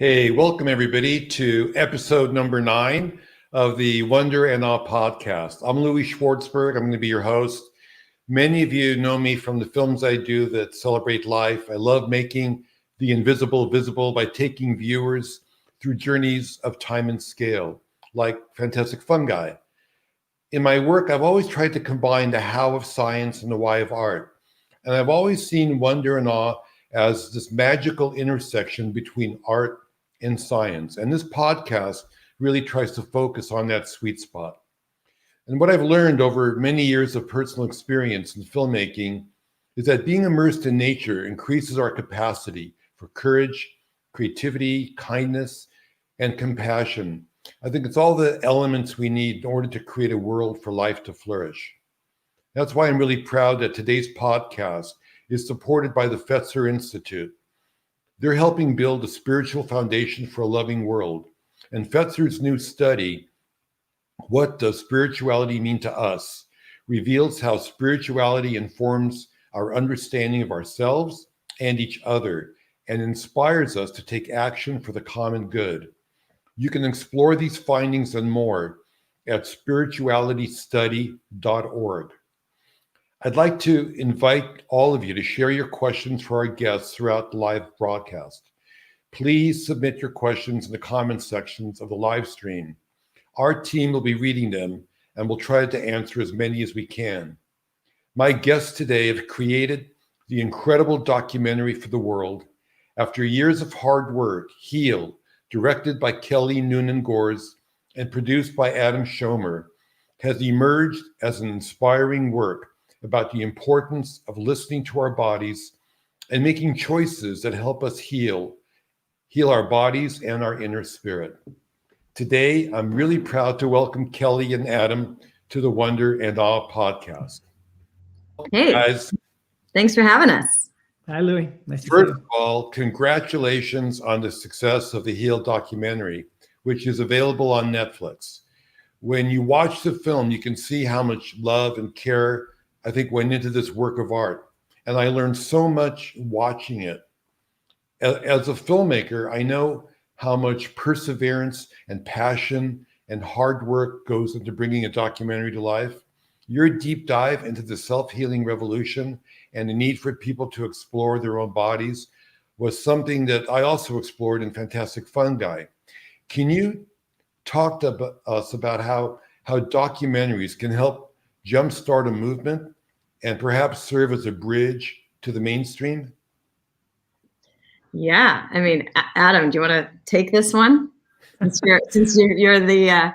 Hey, welcome everybody to episode number 9 of the Wonder and Awe podcast. I'm Louie Schwartzberg. I'm going to be your host. Many of you know me from the films I do that celebrate life. I love making the invisible visible by taking viewers through journeys of time and scale, like fantastic fungi. In my work, I've always tried to combine the how of science and the why of art. And I've always seen wonder and awe as this magical intersection between art and science. And this podcast really tries to focus on that sweet spot. And what I've learned over many years of personal experience in filmmaking is that being immersed in nature increases our capacity for courage, creativity, kindness, and compassion. I think it's all the elements we need in order to create a world for life to flourish. That's why I'm really proud that today's podcast is supported by the Fetzer Institute. They're helping build a spiritual foundation for a loving world. And Fetzer's new study, What Does Spirituality Mean to Us?, reveals how spirituality informs our understanding of ourselves and each other and inspires us to take action for the common good. You can explore these findings and more at spiritualitystudy.org. I'd like to invite all of you to share your questions for our guests throughout the live broadcast. Please submit your questions in the comment sections of the live stream. Our team will be reading them and we'll try to answer as many as we can. My guests today have created the incredible documentary for the world. After years of hard work, Heal, directed by Kelly Noonan Gores and produced by Adam Schomer, has emerged as an inspiring work about the importance of listening to our bodies and making choices that help us heal our bodies and our inner spirit. Today, I'm really proud to welcome Kelly and Adam to the Wonder and Awe podcast. Hey, guys. Thanks for having us. Hi, Louie. Nice to see you. First of all, congratulations on the success of the Heal documentary, which is available on Netflix. When you watch the film, you can see how much love and care I think went into this work of art. And I learned so much watching it. As a filmmaker, I know how much perseverance and passion and hard work goes into bringing a documentary to life. Your deep dive into the self-healing revolution and the need for people to explore their own bodies was something that I also explored in Fantastic Fungi. Can you talk to us about how documentaries can help jumpstart a movement and perhaps serve as a bridge to the mainstream? Yeah, I mean, Adam, do you want to take this one? Since you're the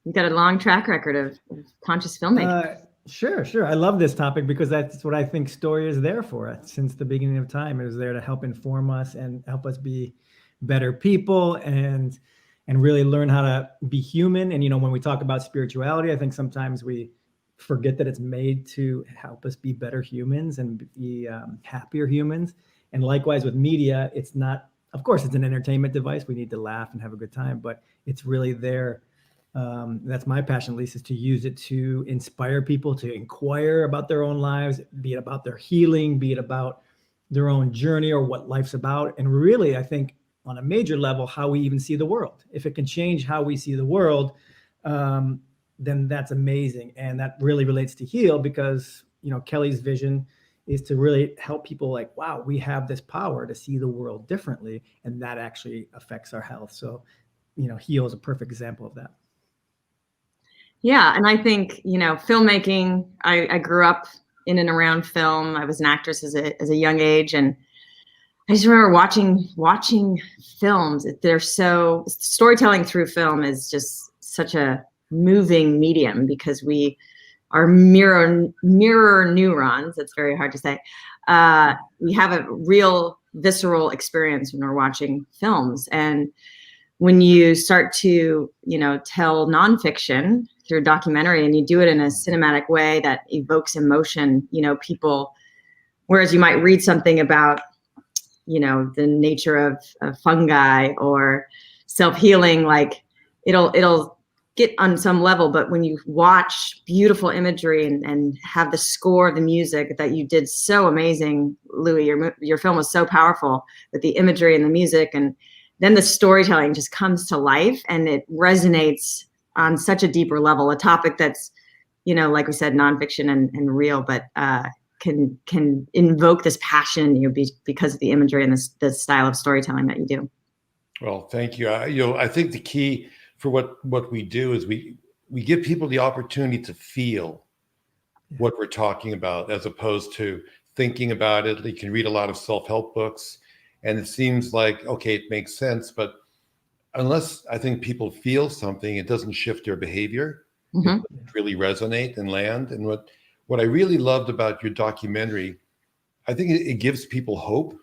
you've got a long track record of conscious filmmaking. Sure. I love this topic because that's what I think story is there for us since the beginning of time. It was there to help inform us and help us be better people and really learn how to be human. And when we talk about spirituality, I think sometimes we forget that it's made to help us be better humans and be happier humans. And likewise with media, it's not, of course, it's an entertainment device. We need to laugh and have a good time, but it's really there. That's my passion, at least, is to use it to inspire people to inquire about their own lives, be it about their healing, be it about their own journey or what life's about. And really, I think on a major level, how we even see the world. If it can change how we see the world, then that's amazing. And that really relates to Heal because, Kelly's vision is to really help people like, wow, we have this power to see the world differently. And that actually affects our health. So, Heal is a perfect example of that. Yeah, and I think, filmmaking, I grew up in and around film. I was an actress as a young age. And I just remember watching films. Storytelling through film is just such a moving medium because we are mirror neurons. It's very hard to say. We have a real visceral experience when we're watching films. And when you start to, tell nonfiction through a documentary and you do it in a cinematic way that evokes emotion, people, whereas you might read something about, the nature of fungi or self-healing, like it'll get on some level, but when you watch beautiful imagery and have the score of the music that you did so amazing, Louie, your film was so powerful with the imagery and the music and then the storytelling just comes to life and it resonates on such a deeper level, a topic that's, like we said, nonfiction and real, but can invoke this passion because of the imagery and the style of storytelling that you do. Well, thank you. I think the key for what we do is we give people the opportunity to feel what we're talking about, as opposed to thinking about it. You can read a lot of self-help books and it seems like, okay, it makes sense, but unless I think people feel something, it doesn't shift their behavior. It doesn't really resonate and land. And what I really loved about your documentary, I think it gives people hope.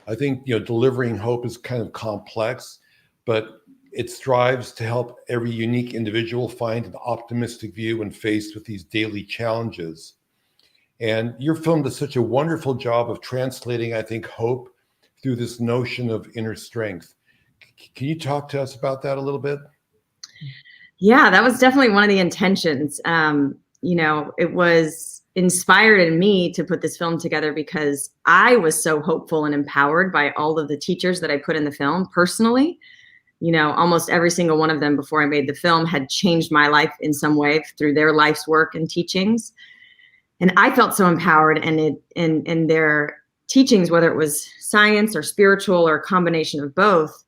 I think, delivering hope is kind of complex, but it strives to help every unique individual find an optimistic view when faced with these daily challenges. And your film does such a wonderful job of translating, I think, hope through this notion of inner strength. Can you talk to us about that a little bit? Yeah, that was definitely one of the intentions. It was inspired in me to put this film together because I was so hopeful and empowered by all of the teachers that I put in the film personally. Almost every single one of them before I made the film had changed my life in some way through their life's work and teachings. And I felt so empowered, and in their teachings, whether it was science or spiritual or a combination of both,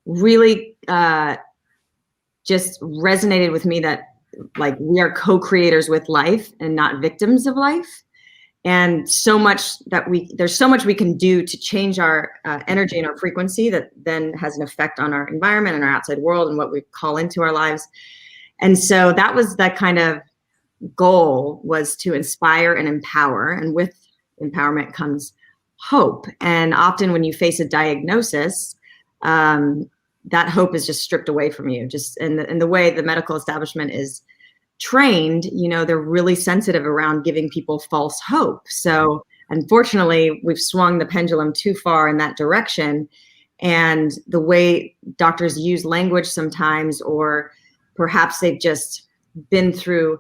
really just resonated with me that like we are co-creators with life and not victims of life. And there's so much we can do to change our energy and our frequency that then has an effect on our environment and our outside world and what we call into our lives. And so that was that kind of goal, was to inspire and empower. And with empowerment comes hope. And often when you face a diagnosis, that hope is just stripped away from you. Just in the way the medical establishment is trained, they're really sensitive around giving people false hope. So unfortunately, we've swung the pendulum too far in that direction. And the way doctors use language sometimes, or perhaps they've just been through,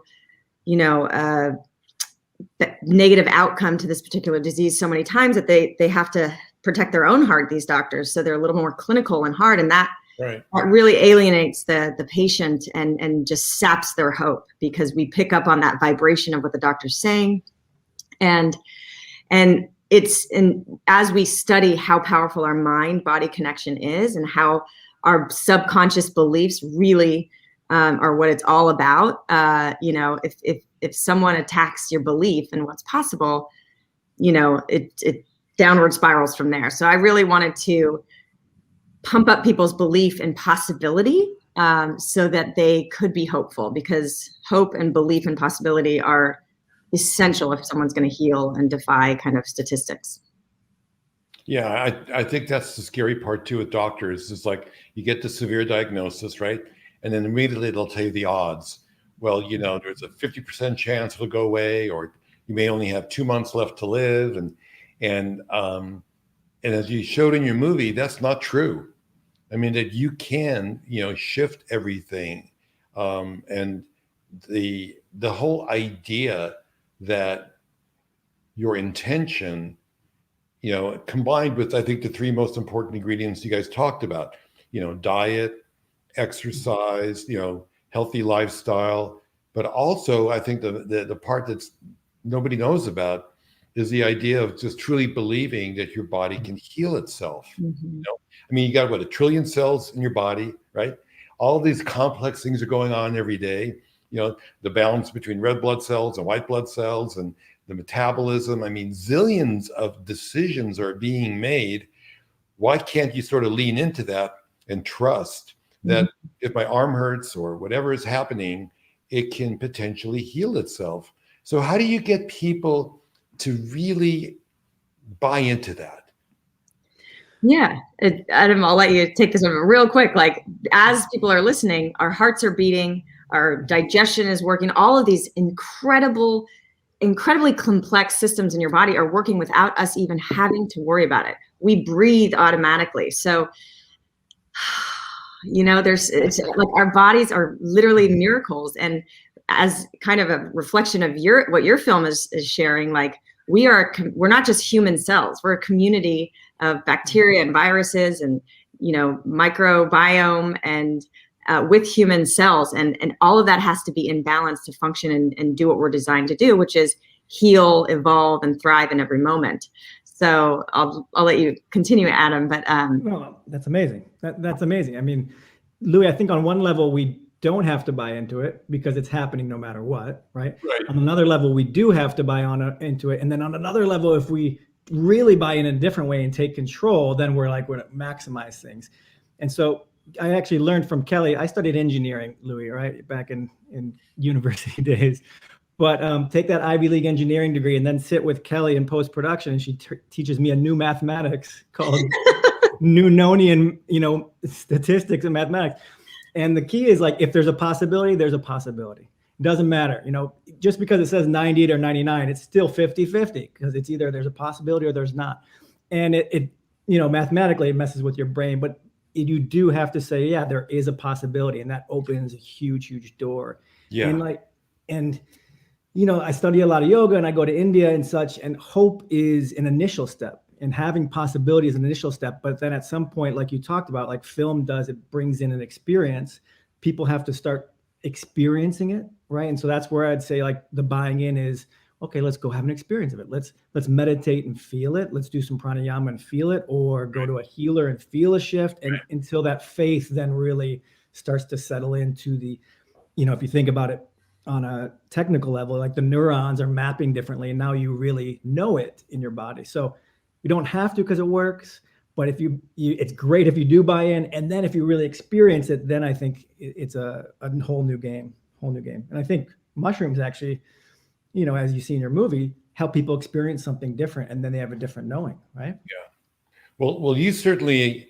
a negative outcome to this particular disease so many times that they have to protect their own heart, these doctors. So they're a little more clinical and hard. And that really alienates the patient and just saps their hope, because we pick up on that vibration of what the doctor's saying. And as we study how powerful our mind-body connection is and how our subconscious beliefs really are what it's all about. If someone attacks your belief in what's possible, it downward spirals from there. So I really wanted to pump up people's belief in possibility, so that they could be hopeful, because hope and belief in possibility are essential if someone's going to heal and defy kind of statistics. Yeah, I think that's the scary part too with doctors. It's like you get the severe diagnosis, right? And then immediately they'll tell you the odds. Well, there's a 50% chance it'll go away, or you may only have 2 months left to live. And as you showed in your movie, that's not true. I mean, that you can, shift everything. And the whole idea that your intention, combined with, I think, the 3 most important ingredients you guys talked about, diet, exercise, healthy lifestyle, but also I think the part that's nobody knows about is the idea of just truly believing that your body can heal itself. Mm-hmm. I mean, you got 1 trillion cells in your body, right? All these complex things are going on every day. The balance between red blood cells and white blood cells and the metabolism. I mean, zillions of decisions are being made. Why can't you sort of lean into that and trust that if my arm hurts or whatever is happening, it can potentially heal itself? So how do you get people to really buy into that? Yeah, Adam, I'll let you take this one real quick. Like, as people are listening, our hearts are beating, our digestion is working. All of these incredibly complex systems in your body are working without us even having to worry about it. We breathe automatically. So, it's like our bodies are literally miracles. And as kind of a reflection of what your film is sharing, like we're not just human cells. We're a community bacteria and viruses and, microbiome and with human cells. And all of that has to be in balance to function and do what we're designed to do, which is heal, evolve, and thrive in every moment. So I'll let you continue, Adam. But well, that's amazing. That's amazing. I mean, Louie, I think on one level we don't have to buy into it because it's happening no matter what, right? On another level, we do have to buy into it, and then on another level, if we really buy in a different way and take control, then we're going to maximize things. And so I actually learned from Kelly. I studied engineering, Louie, right, back in university days. But take that Ivy League engineering degree and then sit with Kelly in post-production, and she teaches me a new mathematics called Noonanian, statistics and mathematics. And the key is if there's a possibility, there's a possibility. It doesn't matter, just because it says 98 or 99, it's still 50-50 because it's either there's a possibility or there's not. And it mathematically it messes with your brain, but you do have to say, yeah, there is a possibility, and that opens a huge, huge door. Yeah. And I study a lot of yoga and I go to India and such, and hope is an initial step, and having possibility is an initial step. But then at some point, like you talked about, like film does, it brings in an experience. People have to start experiencing it, right? And so that's where I'd say the buying in is, okay, let's go have an experience of it. Let's meditate and feel it. Let's do some pranayama and feel it, or go to a healer and feel a shift. And until that faith then really starts to settle into the, if you think about it on a technical level, the neurons are mapping differently, and now you really know it in your body. So you don't have to because it works, but if you it's great if you do buy in, and then if you really experience it, then I think it's a whole new game. And I think mushrooms actually, as you see in your movie, help people experience something different, and then they have a different knowing, right? Yeah. Well, you certainly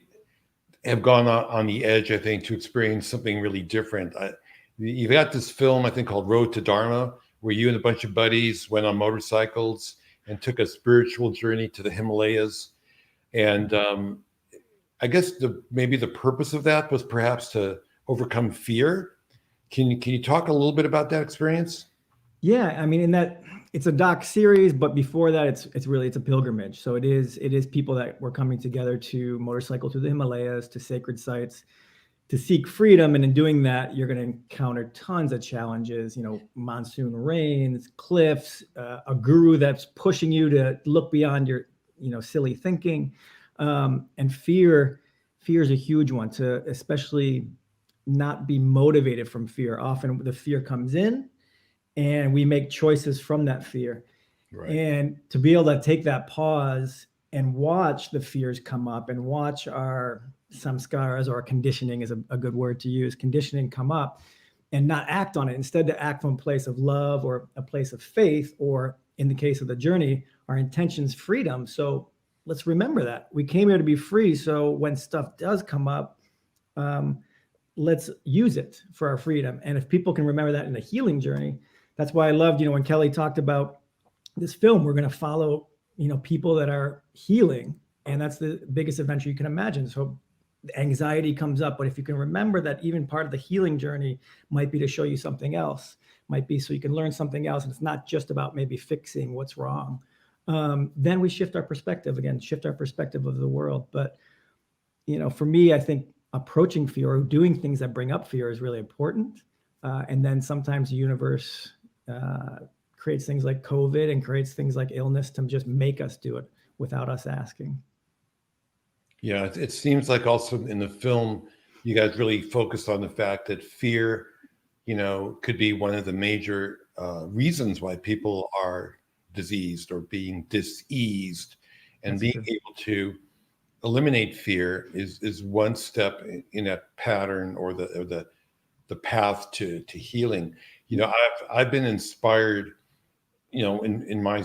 have gone on the edge, I think, to experience something really different. You've got this film, I think, called Road to Dharma, where you and a bunch of buddies went on motorcycles and took a spiritual journey to the Himalayas. And I guess maybe the purpose of that was perhaps to overcome fear. Can you talk a little bit about that experience? Yeah, I mean, in that it's a doc series, but before that, it's really a pilgrimage. So it is people that were coming together to motorcycle through the Himalayas, to sacred sites, to seek freedom. And in doing that, you're going to encounter tons of challenges, monsoon rains, cliffs, a guru that's pushing you to look beyond your, silly thinking. And fear is a huge one, to especially not be motivated from fear. Often the fear comes in and we make choices from that fear. Right. And to be able to take that pause and watch the fears come up, and watch our samskaras, or conditioning is a good word to use, conditioning come up, and not act on it. Instead, to act from a place of love or a place of faith, or in the case of the journey, our intention's freedom. So let's remember that we came here to be free. So when stuff does come up, let's use it for our freedom. And if people can remember that in a healing journey, that's why I loved, when Kelly talked about this film, we're going to follow, people that are healing, and that's the biggest adventure you can imagine. So anxiety comes up, but if you can remember that even part of the healing journey might be to show you something else, might be so you can learn something else, and it's not just about maybe fixing what's wrong, then we shift our perspective of the world. But, for me, I think approaching fear or doing things that bring up fear is really important. And then sometimes the universe creates things like COVID and creates things like illness to just make us do it without us asking. Yeah, it seems like also in the film, you guys really focused on the fact that fear, could be one of the major reasons why people are diseased or being diseased. And being able to eliminate fear is one step in that pattern, or the path to healing. I've been inspired, in my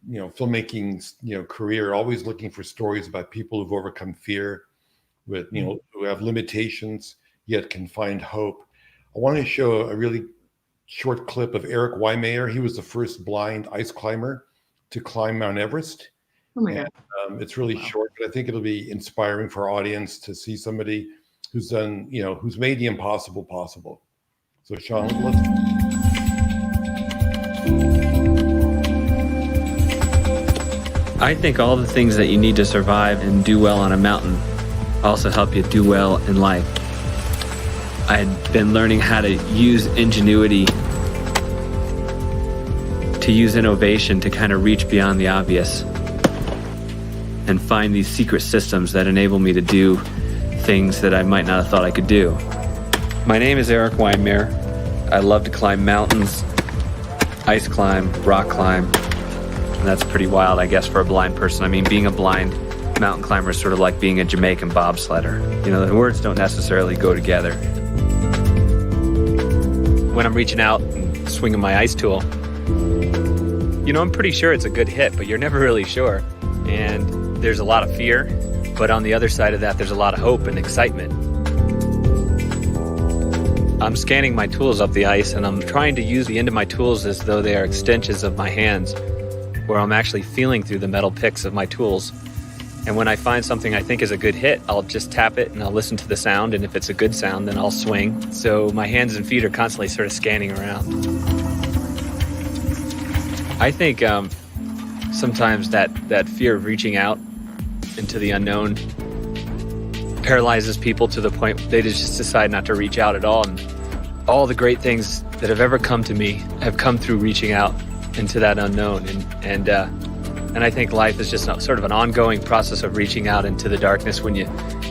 filmmaking, career, always looking for stories about people who've overcome fear, with, who have limitations, yet can find hope. I want to show a really short clip of Eric Weimeyer. He was the first blind ice climber to climb Mount Everest. Oh my God. It's really short, but I think it'll be inspiring for our audience to see somebody who's done, who's made the impossible possible. So Sean, I think all the things that you need to survive and do well on a mountain also help you do well in life. I had been learning how to use ingenuity, to use innovation to kind of reach beyond the obvious and find these secret systems that enable me to do things that I might not have thought I could do. My name is Eric Weinmeier. I love to climb mountains, ice climb, rock climb, and that's pretty wild, I guess, for a blind person. I mean, being a blind mountain climber is sort of like being a Jamaican bobsledder. You know, the words don't necessarily go together. When I'm reaching out and swinging my ice tool, you know, I'm pretty sure it's a good hit, but you're never really sure. And there's a lot of fear, but on the other side of that, there's a lot of hope and excitement. I'm scanning my tools up the ice, and I'm trying to use the end of my tools as though they are extensions of my hands, where I'm actually feeling through the metal picks of my tools. And when I find something I think is a good hit, I'll just tap it and I'll listen to the sound, and if it's a good sound, then I'll swing. So my hands and feet are constantly sort of scanning around. I think sometimes that fear of reaching out into the unknown paralyzes people to the point they just decide not to reach out at all. And all the great things that have ever come to me have come through reaching out into that unknown. And I think life is just sort of an ongoing process of reaching out into the darkness when you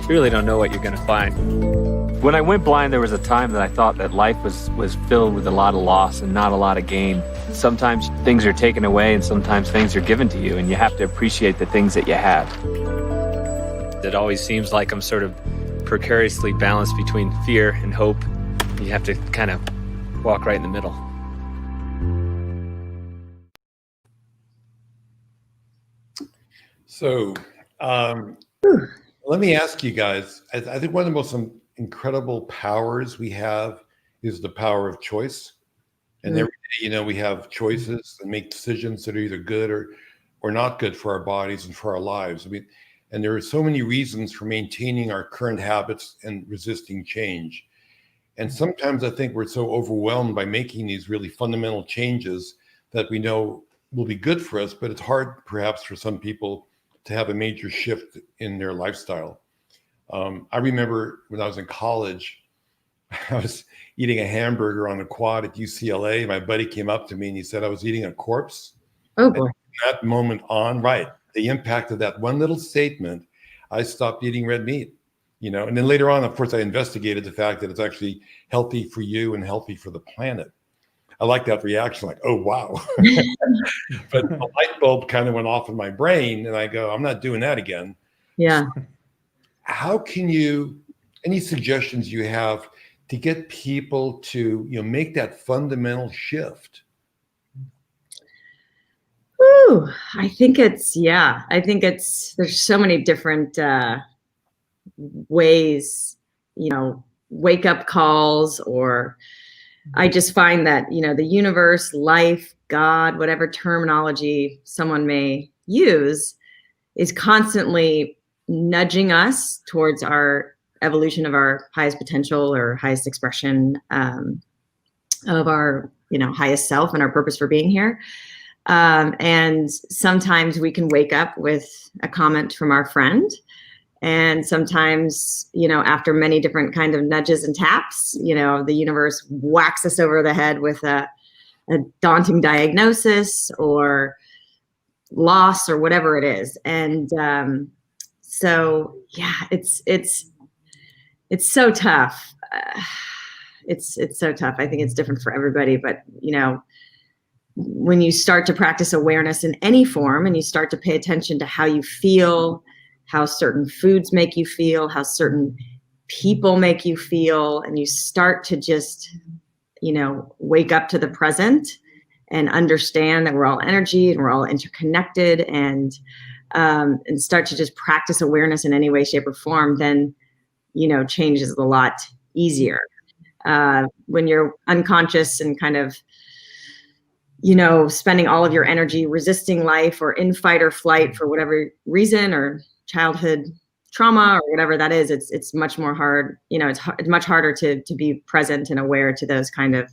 really don't know what you're going to find. When I went blind, there was a time that I thought that life was filled with a lot of loss and not a lot of gain. Sometimes things are taken away and sometimes things are given to you, and you have to appreciate the things that you have. It always seems like I'm sort of precariously balanced between fear and hope. You have to kind of walk right in the middle. So let me ask you guys, I think one of the most incredible powers we have is the power of choice. And every day, you know, we have choices and make decisions that are either good or not good for our bodies and for our lives. I mean, and there are so many reasons for maintaining our current habits and resisting change. And sometimes I think we're so overwhelmed by making these really fundamental changes that we know will be good for us, but it's hard perhaps for some people to have a major shift in their lifestyle. I remember when I was in college, I was eating a hamburger on the quad at UCLA. My buddy came up to me and he said I was eating a corpse. Oh boy. And from that moment on, right, the impact of that one little statement, I stopped eating red meat, you know. And then later on, of course, I investigated the fact that it's actually healthy for you and healthy for the planet. I like that reaction, like, oh, wow. But the light bulb kind of went off in my brain and I go, I'm not doing that again. Yeah. How can you, any suggestions you have to get people to, you know, make that fundamental shift? Whew, I think there's so many different ways, you know, wake up calls, or I just find that, you know, the universe, life, God, whatever terminology someone may use, is constantly nudging us towards our evolution of our highest potential or highest expression of our, you know, highest self and our purpose for being here. And sometimes we can wake up with a comment from our friend. And sometimes, you know, after many different kind of nudges and taps, you know, the universe whacks us over the head with a daunting diagnosis or loss or whatever it is. And so, yeah, it's so tough. It's so tough. I think it's different for everybody. But, you know, when you start to practice awareness in any form and you start to pay attention to how you feel, how certain foods make you feel, how certain people make you feel, and you start to just, you know, wake up to the present and understand that we're all energy and we're all interconnected, and start to just practice awareness in any way, shape, or form, then, you know, change is a lot easier. When you're unconscious and kind of, you know, spending all of your energy resisting life or in fight or flight for whatever reason, or childhood trauma or whatever that is, it's much more hard, you know, it's much harder to be present and aware to those kind of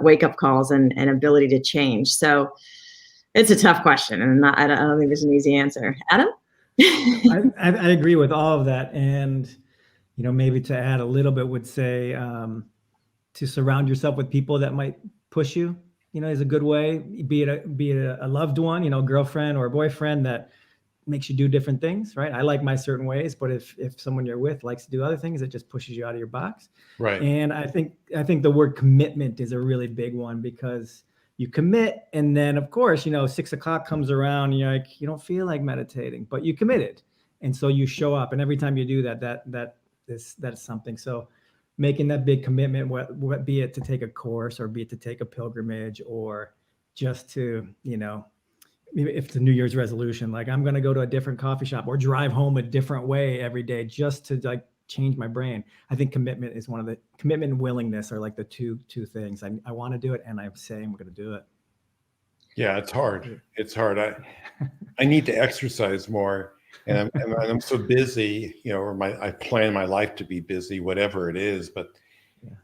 wake up calls and ability to change. So It's a tough question, and I don't think there's an easy answer. Adam? I agree with all of that. And, maybe to add a little bit would say to surround yourself with people that might push you, is a good way, be it a loved one, girlfriend or a boyfriend that makes you do different things, right? I like my certain ways, but if someone you're with likes to do other things, it just pushes you out of your box. Right. And I think the word commitment is a really big one, because you commit, and then of course, 6 o'clock comes around, and you're like, you don't feel like meditating, but you committed. And so you show up, and every time you do that's something. So making that big commitment, what be it to take a course, or be it to take a pilgrimage, or just to, if it's a New Year's resolution, like I'm going to go to a different coffee shop or drive home a different way every day, just to like change my brain. I think commitment is commitment and willingness are like the two things. I want to do it, and I say I'm going to do it. Yeah, it's hard. It's hard. I need to exercise more, and I'm so busy, or I plan my life to be busy, whatever it is. But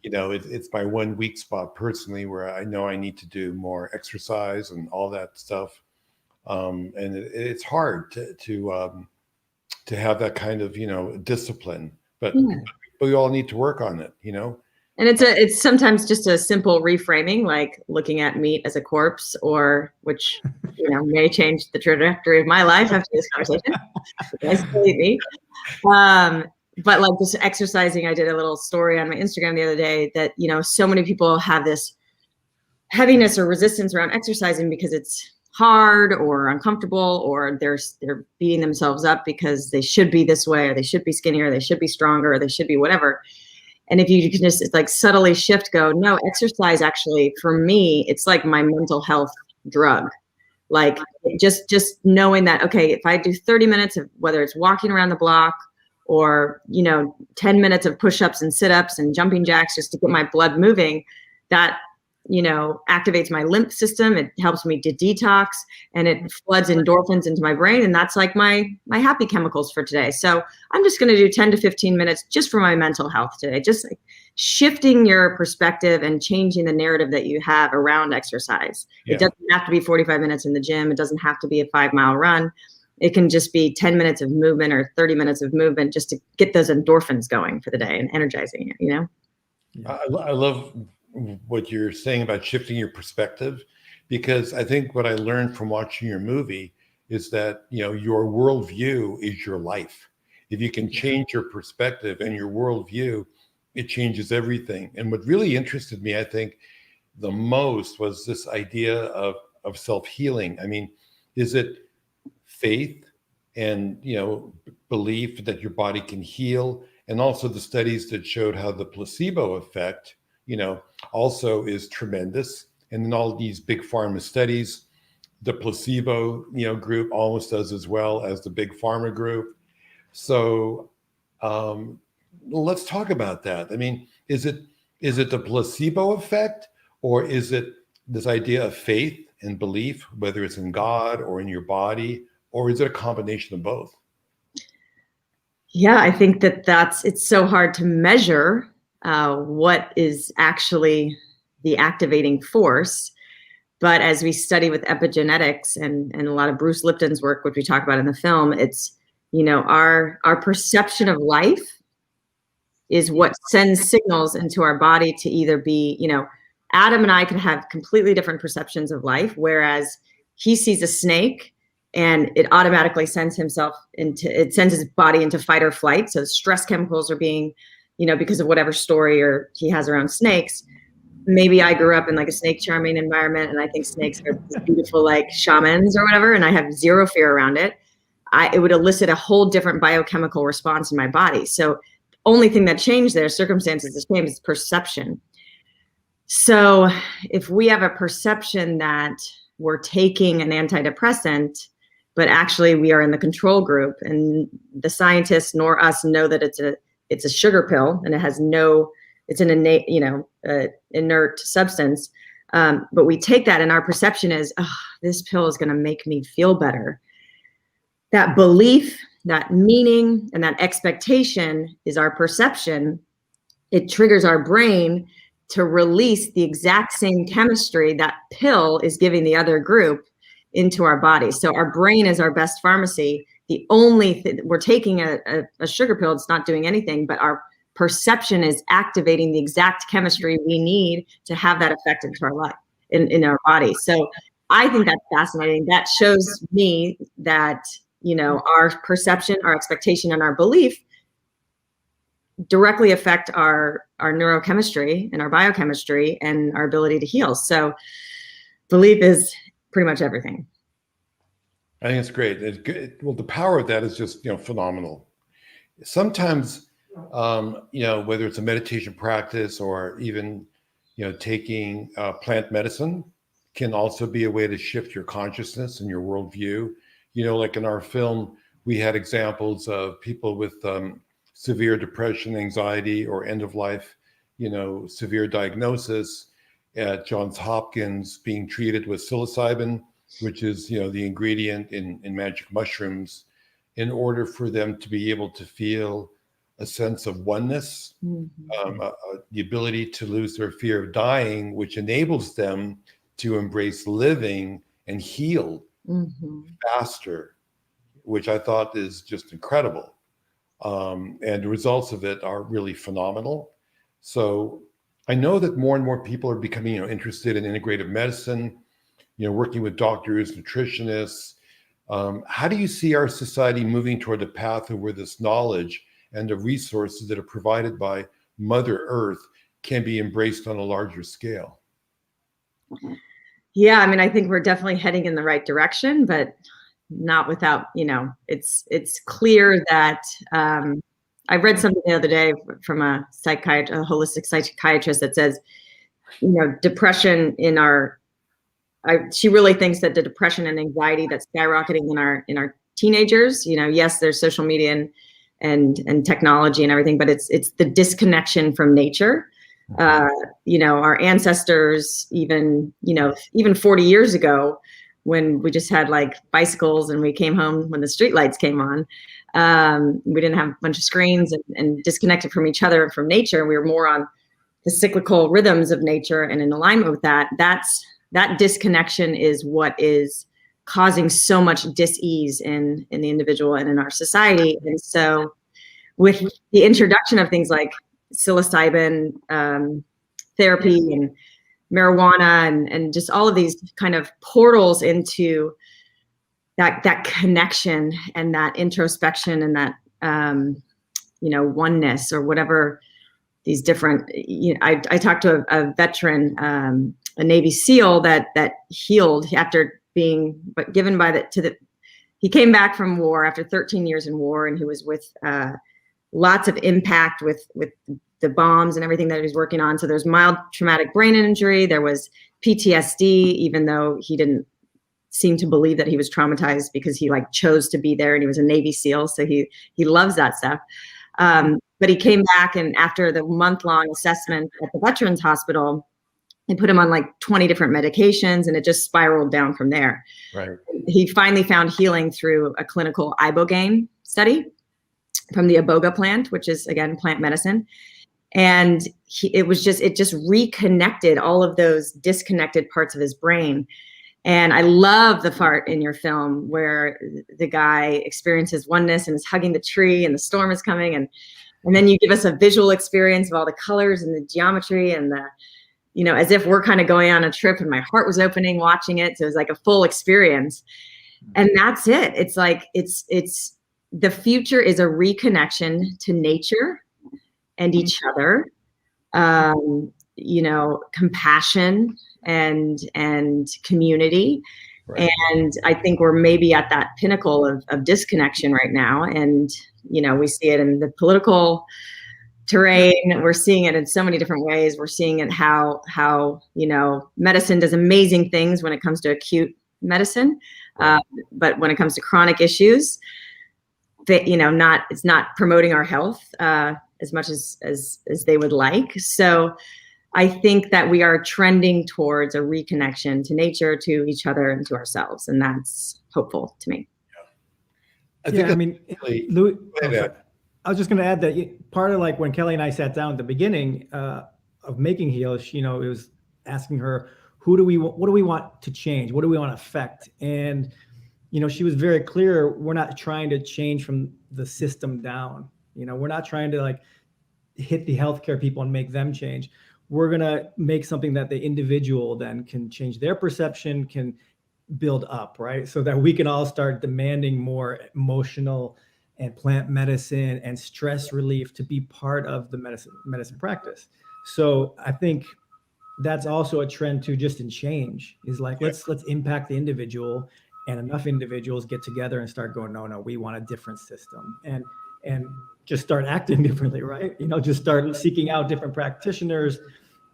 it's my one weak spot personally, where I know I need to do more exercise and all that stuff. And it's hard to have that kind of discipline, but we all need to work on it, And it's sometimes just a simple reframing, like looking at meat as a corpse, or which may change the trajectory of my life after this conversation. I still eat meat. But like just exercising, I did a little story on my Instagram the other day that so many people have this heaviness or resistance around exercising because it's hard or uncomfortable, or they're beating themselves up because they should be this way, or they should be skinnier, or they should be stronger, or they should be whatever. And if you can just like subtly shift, go, no, exercise actually, for me, it's like my mental health drug. Like just knowing that, okay, if I do 30 minutes of, whether it's walking around the block or, 10 minutes of push-ups and sit-ups and jumping jacks just to get my blood moving, that activates my lymph system. It helps me to detox, and it floods endorphins into my brain. And that's like my happy chemicals for today. So I'm just going to do 10 to 15 minutes just for my mental health today. Just like shifting your perspective and changing the narrative that you have around exercise. Yeah. It doesn't have to be 45 minutes in the gym. It doesn't have to be a 5-mile run. It can just be 10 minutes of movement or 30 minutes of movement just to get those endorphins going for the day and energizing it, Yeah. I love what you're saying about shifting your perspective, because I think what I learned from watching your movie is that, your worldview is your life. If you can change your perspective and your worldview, it changes everything. And what really interested me, I think, the most was this idea of self-healing. I mean, is it faith and, belief that your body can heal, and also the studies that showed how the placebo effect, also is tremendous. And in all these big pharma studies, the placebo, group almost does as well as the big pharma group. So let's talk about that. I mean, is it the placebo effect, or is it this idea of faith and belief, whether it's in God or in your body, or is it a combination of both? Yeah, I think it's so hard to measure what is actually the activating force. But as we study with epigenetics and a lot of Bruce Lipton's work, which we talk about in the film, it's, our perception of life is what sends signals into our body to either be, Adam and I can have completely different perceptions of life, whereas he sees a snake and it automatically sends his body into fight or flight. So stress chemicals are being, because of whatever story or he has around snakes. Maybe I grew up in like a snake charming environment, and I think snakes are beautiful, like shamans or whatever, and I have zero fear around it. It would elicit a whole different biochemical response in my body. So the only thing that changed there, circumstances the same, is perception. So if we have a perception that we're taking an antidepressant, but actually we are in the control group, and the scientists nor us know that it's a sugar pill, and it's an innate, inert substance. But we take that, and our perception is, this pill is going to make me feel better. That belief, that meaning, and that expectation is our perception. It triggers our brain to release the exact same chemistry that pill is giving the other group into our body. So our brain is our best pharmacy. The only thing we're taking a sugar pill, it's not doing anything, but our perception is activating the exact chemistry we need to have that effect into our life, in our body. So I think that's fascinating. That shows me that, our perception, our expectation, and our belief directly affect our neurochemistry and our biochemistry and our ability to heal. So belief is pretty much everything. I think it's great. It's good. Well, the power of that is just, phenomenal. Sometimes, whether it's a meditation practice or even, taking plant medicine can also be a way to shift your consciousness and your worldview. Like in our film, we had examples of people with severe depression, anxiety, or end of life, severe diagnosis at Johns Hopkins being treated with psilocybin, which is, the ingredient in magic mushrooms, in order for them to be able to feel a sense of oneness, the ability to lose their fear of dying, which enables them to embrace living and heal faster, which I thought is just incredible. And the results of it are really phenomenal. So I know that more and more people are becoming, interested in integrative medicine, working with doctors, nutritionists. How do you see our society moving toward a path where this knowledge and the resources that are provided by Mother Earth can be embraced on a larger scale? Yeah, I think we're definitely heading in the right direction, but not without, it's clear that I read something the other day from a holistic psychiatrist that says, depression she really thinks that the depression and anxiety that's skyrocketing in our teenagers, yes, there's social media and technology and everything, but it's the disconnection from nature. Our ancestors, even 40 years ago, when we just had like bicycles and we came home when the street lights came on, we didn't have a bunch of screens and disconnected from each other and from nature. We were more on the cyclical rhythms of nature and in alignment with that. That disconnection is what is causing so much dis-ease in the individual and in our society. And so with the introduction of things like psilocybin therapy and marijuana and just all of these kind of portals into that connection and that introspection and that oneness or whatever these different, I talked to a veteran, a Navy SEAL that healed after being given he came back from war after 13 years in war, and he was with lots of impact with the bombs and everything that he was working on. So there's mild traumatic brain injury. There was PTSD, even though he didn't seem to believe that he was traumatized because he chose to be there, and he was a Navy SEAL. So he loves that stuff. But he came back, and after the month-long assessment at the Veterans Hospital, they put him on 20 different medications, and it just spiraled down from there. Right. He finally found healing through a clinical ibogaine study from the iboga plant, which is, again, plant medicine. And it just reconnected all of those disconnected parts of his brain. And I love the part in your film where the guy experiences oneness and is hugging the tree and the storm is coming. And then you give us a visual experience of all the colors and the geometry and as if we're kind of going on a trip, and my heart was opening watching it. So it was like a full experience. And that's it. It's it's the future is a reconnection to nature and each other, compassion and community. Right. And I think we're maybe at that pinnacle of disconnection right now. And, we see it in the political terrain. We're seeing it in so many different ways. We're seeing it how medicine does amazing things when it comes to acute medicine. Right. But when it comes to chronic issues, it's not promoting our health as much as they would like. So I think that we are trending towards a reconnection to nature, to each other, and to ourselves. And that's hopeful to me. Louie, I was just going to add that part of when Kelly and I sat down at the beginning of making Heal, it was asking her, what do we want to change? What do we want to affect? And, she was very clear. We're not trying to change from the system down. We're not trying to like hit the healthcare people and make them change. We're going to make something that the individual then can change their perception, can build up, right? So that we can all start demanding more emotional and plant medicine and stress relief to be part of the medicine practice. So I think that's also a trend too, just in change, is like, let's impact the individual, and enough individuals get together and start going, no, we want a different system, and just start acting differently, right? Just start seeking out different practitioners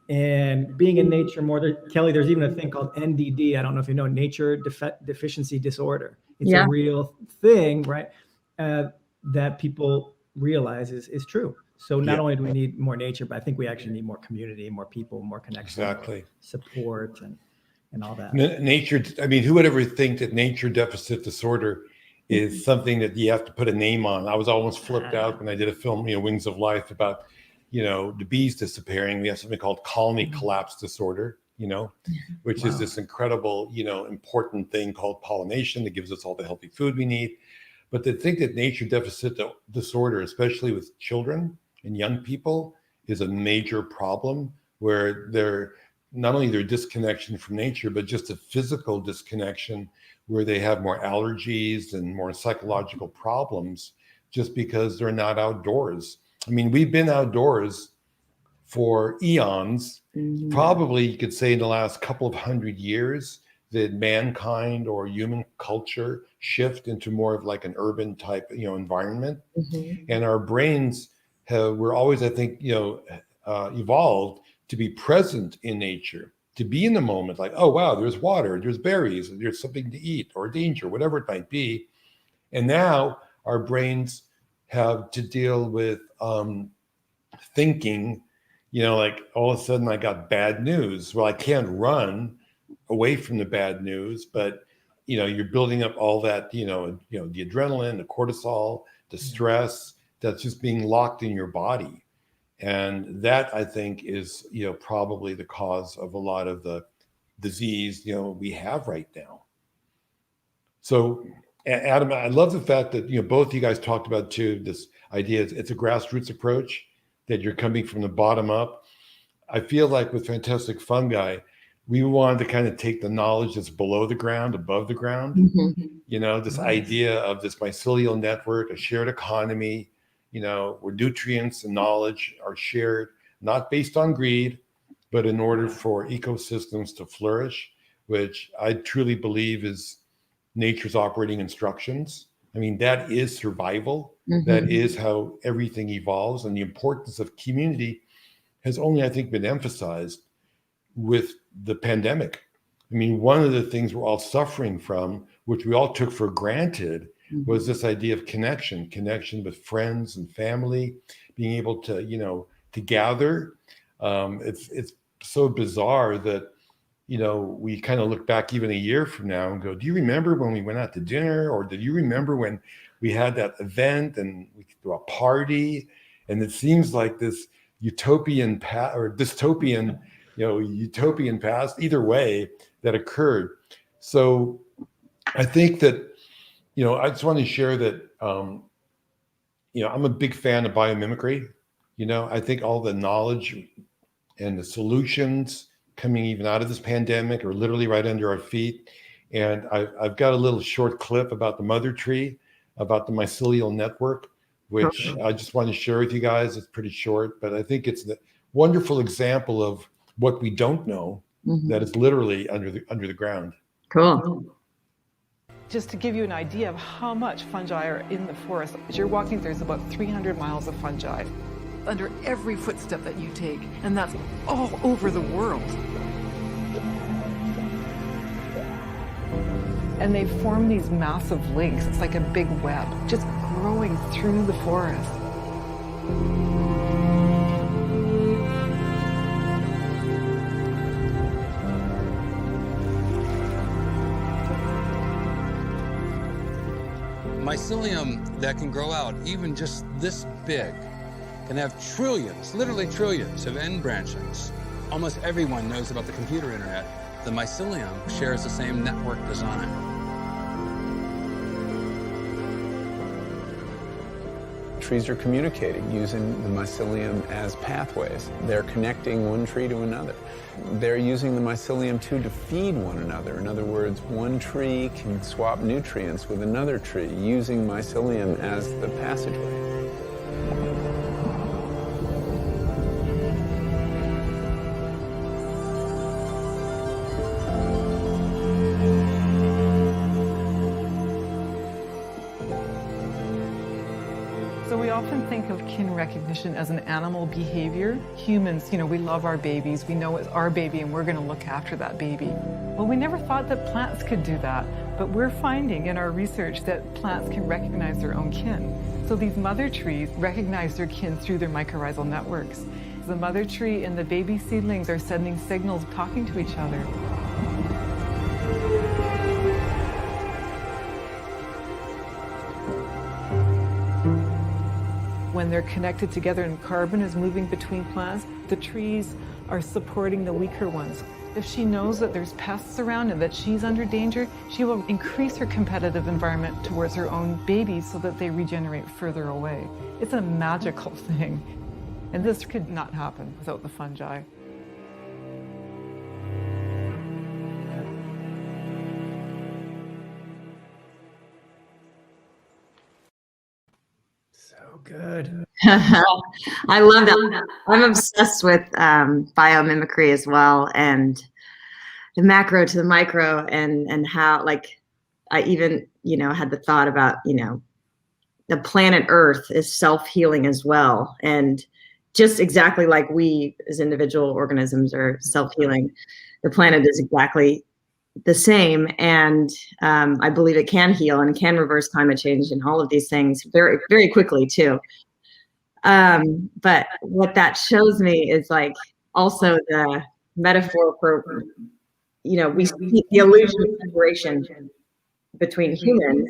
and being in nature more. Kelly, there's even a thing called NDD. I don't know if you know, nature deficiency disorder. It's a real thing, right? That people realize is true. So not only do we need more nature, but I think we actually need more community, more people, more connection, more support, and all that. Nature, I mean, who would ever think that nature deficit disorder is something that you have to put a name on? I was almost flipped out when I did a film, Wings of Life, about, the bees disappearing. We have something called colony collapse disorder, which is this incredible, important thing called pollination that gives us all the healthy food we need. But to think that nature deficit disorder, especially with children and young people, is a major problem, where they're not only their disconnection from nature, but just a physical disconnection, where they have more allergies and more psychological problems just because they're not outdoors. I mean, we've been outdoors for eons. Probably you could say in the last couple of 100 years that mankind or human culture shift into more of like an urban type, environment. And our brains were always, I think, evolved to be present in nature, to be in the moment, like, oh, wow, there's water, there's berries, there's something to eat, or danger, whatever it might be. And now our brains have to deal with thinking, like all of a sudden I got bad news. Well, I can't run away from the bad news, but, you're building up all that, the adrenaline, the cortisol, the stress that's just being locked in your body. And that, I think, is, probably the cause of a lot of the disease, we have right now. So, Adam, I love the fact that, both of you guys talked about too, this idea, it's a grassroots approach, that you're coming from the bottom up. I feel like with Fantastic Fungi, we wanted to kind of take the knowledge that's below the ground, above the ground, this idea of this mycelial network, a shared economy, where nutrients and knowledge are shared, not based on greed, but in order for ecosystems to flourish, which I truly believe is nature's operating instructions. I mean, that is survival. That is how everything evolves. And the importance of community has only, I think, been emphasized with the pandemic. I mean, one of the things we're all suffering from, which we all took for granted, was this idea of connection with friends and family, being able to, to gather. It's so bizarre that, we kind of look back even a year from now and go, do you remember when we went out to dinner? Or do you remember when we had that event and we could do a party? And it seems like this utopian dystopian, utopian past, either way, that occurred. So I think that, I just want to share that, I'm a big fan of biomimicry. I think all the knowledge and the solutions coming even out of this pandemic are literally right under our feet. And I've got a little short clip about the mother tree, about the mycelial network, which I just want to share with you guys. It's pretty short, but I think it's a wonderful example of what we don't know, that is literally under the ground. Cool. Just to give you an idea of how much fungi are in the forest, as you're walking, there's about 300 miles of fungi under every footstep that you take, and that's all over the world. And they form these massive links. It's like a big web, just growing through the forest. Mycelium that can grow out even just this big can have trillions, literally trillions of end branchings. Almost everyone knows about the computer internet. The mycelium shares the same network design. Trees are communicating using the mycelium as pathways. They're connecting one tree to another. They're using the mycelium too to feed one another. In other words, one tree can swap nutrients with another tree using mycelium as the passageway. So we often think of kin recognition as an animal behavior. Humans, we love our babies. We know it's our baby and we're going to look after that baby. Well, we never thought that plants could do that. But we're finding in our research that plants can recognize their own kin. So these mother trees recognize their kin through their mycorrhizal networks. The mother tree and the baby seedlings are sending signals, talking to each other. When they're connected together and carbon is moving between plants, the trees are supporting the weaker ones. If she knows that there's pests around and that she's under danger, she will increase her competitive environment towards her own babies so that they regenerate further away. It's a magical thing. And this could not happen without the fungi. So good. I love that. I'm obsessed with biomimicry as well, and the macro to the micro, and how, like, I even had the thought about the planet Earth is self-healing as well, and just exactly like we as individual organisms are self-healing, the planet is exactly the same. And I believe it can heal and can reverse climate change and all of these things very, very quickly too. But what that shows me is like also the metaphor for, we see the illusion of separation between humans.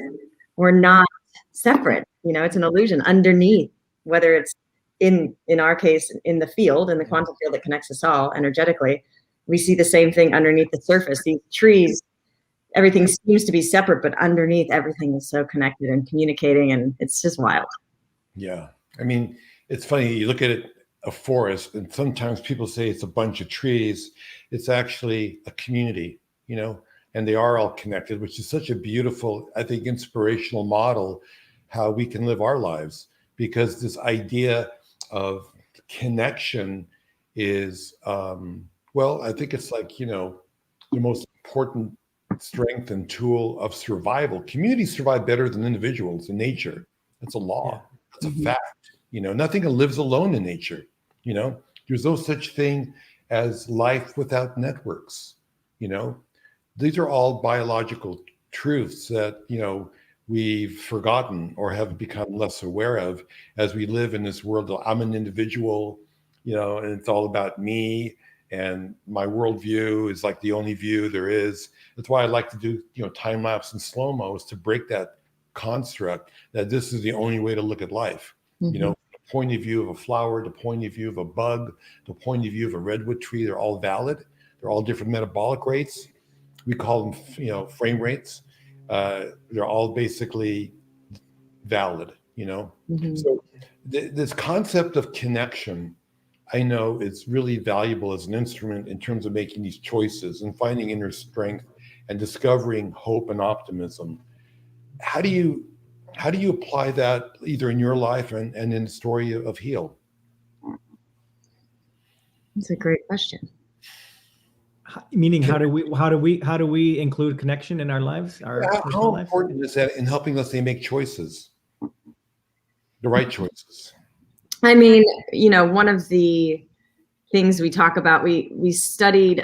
We're not separate, it's an illusion underneath, whether it's in our case, in the field, in the quantum field that connects us all energetically. We see the same thing underneath the surface. These trees, everything seems to be separate, but underneath everything is so connected and communicating, and it's just wild. Yeah. I mean, it's funny, you look at it, a forest, and sometimes people say it's a bunch of trees. It's actually a community, and they are all connected, which is such a beautiful, I think, inspirational model how we can live our lives, because this idea of connection is, I think it's like, the most important strength and tool of survival. Communities survive better than individuals in nature. That's a law. That's a fact. Nothing lives alone in nature. There's no such thing as life without networks. These are all biological truths that, we've forgotten or have become less aware of as we live in this world. I'm an individual, and it's all about me, and my worldview is like the only view there is. That's why I like to do, time lapse and slow-mo, is to break that construct that this is the only way to look at life. The point of view of a flower, the point of view of a bug, the point of view of a redwood tree, they're all valid. They're all different metabolic rates. We call them, frame rates. They're all basically valid, So this concept of connection, I know, is really valuable as an instrument in terms of making these choices and finding inner strength and discovering hope and optimism. How do you apply that either in your life and in the story of Heal? That's a great question. Meaning, how do we include connection in our lives? How important is that in helping us make choices, the right choices? I mean, one of the things we talk about, we studied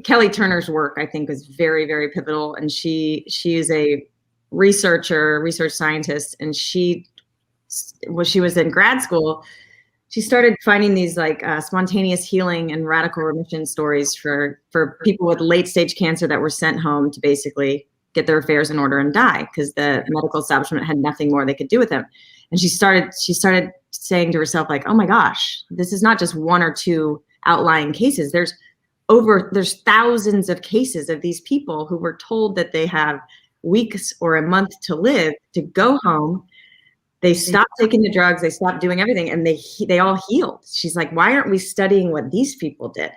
Kelly Turner's work, I think, is very, very pivotal. And she is a research scientist. And when she was in grad school, she started finding these like spontaneous healing and radical remission stories for people with late stage cancer that were sent home to basically get their affairs in order and die because the medical establishment had nothing more they could do with them. And she started saying to herself, like, oh my gosh, this is not just one or two outlying cases. There's there's thousands of cases of these people who were told that they have weeks or a month to live, to go home. They stopped taking the drugs, they stopped doing everything, and they all healed. She's like, why aren't we studying what these people did?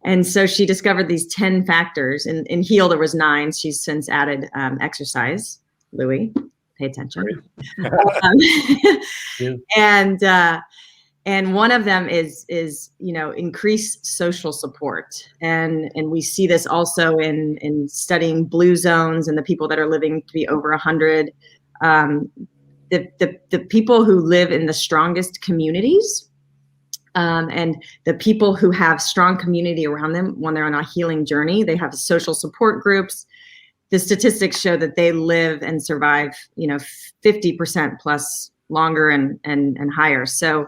And so she discovered these 10 factors. In Heal, there was 9. She's since added exercise. Louie, pay attention. And one of them is increase social support. And we see this also in studying blue zones and the people that are living to be over 100. The people who live in the strongest communities, and the people who have strong community around them when they're on a healing journey, they have social support groups. The statistics show that they live and survive, 50% plus longer and higher. So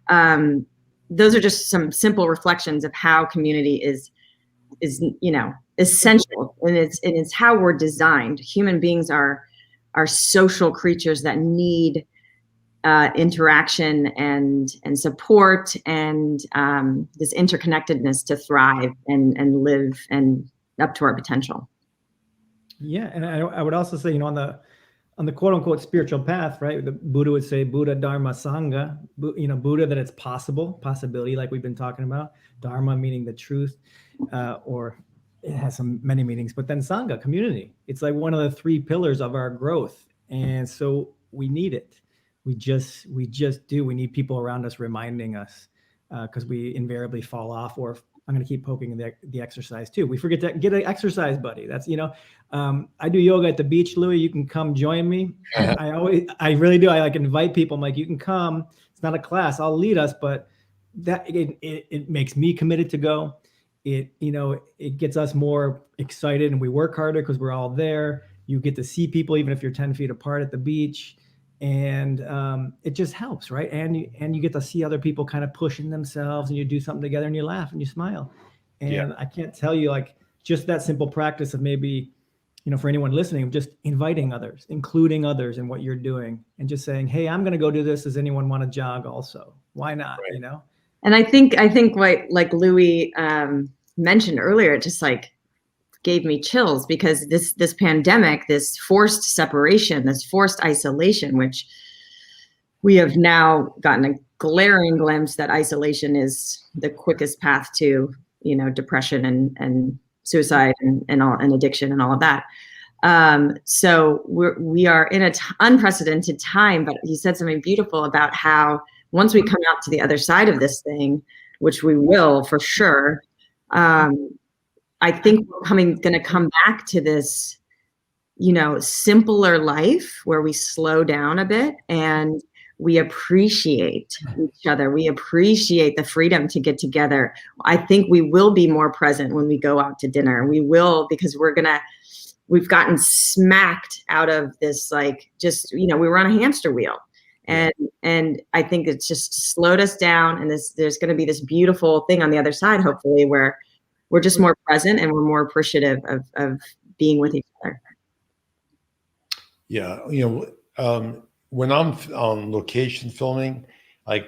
those are just some simple reflections of how community is essential, and it's how we're designed. Human beings are social creatures that need interaction and support and this interconnectedness to thrive and live and up to our potential. Yeah, and I would also say, on the quote unquote spiritual path, right? The Buddha would say Buddha, Dharma, Sangha. Buddha, that it's possibility, like we've been talking about. Dharma meaning the truth, or it has many meanings. But then Sangha, community. It's like one of the 3 pillars of our growth, and so we need it. We just do. We need people around us reminding us, because we invariably fall off. Or I'm going to keep poking the exercise too. We forget to get an exercise buddy. That's I do yoga at the beach, Louie. You can come join me. I really do. I invite people. I'm like, you can come. It's not a class. I'll lead us, but that it makes me committed to go. It gets us more excited, and we work harder because we're all there. You get to see people even if you're 10 feet apart at the beach, and it just helps, right? And you get to see other people kind of pushing themselves, and you do something together, and you laugh and you smile. And I can't tell you, just that simple practice of maybe, for anyone listening, just inviting others, including others in what you're doing, and just saying, hey, I'm going to go do this. Does anyone want to jog also? Why not? Right. And I think what, like Louie mentioned earlier, it just gave me chills, because this pandemic, this forced separation, this forced isolation, which we have now gotten a glaring glimpse that isolation is the quickest path to, depression and suicide and addiction and all of that. So we are in an unprecedented time, but you said something beautiful about how once we come out to the other side of this thing, which we will for sure, I think we're going to come back to this, simpler life where we slow down a bit and we appreciate each other. We appreciate the freedom to get together. I think we will be more present when we go out to dinner. We will, because we've gotten smacked out of this, we were on a hamster wheel. And I think it's just slowed us down. And there's going to be this beautiful thing on the other side, hopefully, where we're just more present and we're more appreciative of being with each other. Yeah. When I'm on location filming,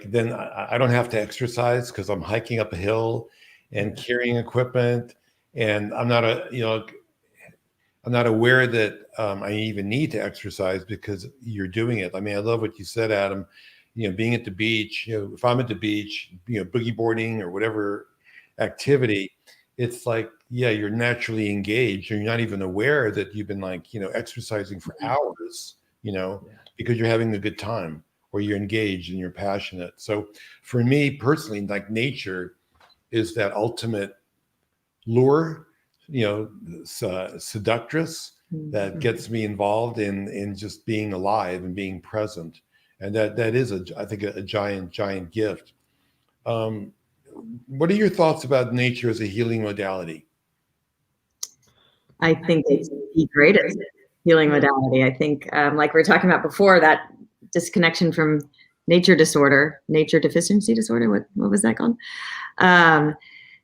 then I don't have to exercise because I'm hiking up a hill and carrying equipment. And I'm not aware that I even need to exercise because you're doing it. I mean, I love what you said, Adam, being at the beach, if I'm at the beach, boogie boarding or whatever activity, it's you're naturally engaged, and you're not even aware that you've been exercising for hours, because you're having a good time, or you're engaged and you're passionate. So for me personally, nature is that ultimate lure, seductress that gets me involved in just being alive and being present. And that is I think a giant gift. What are your thoughts about nature as a healing modality? I think it's the greatest healing modality. I think, like we were talking about before, that disconnection from nature deficiency disorder. What was that called?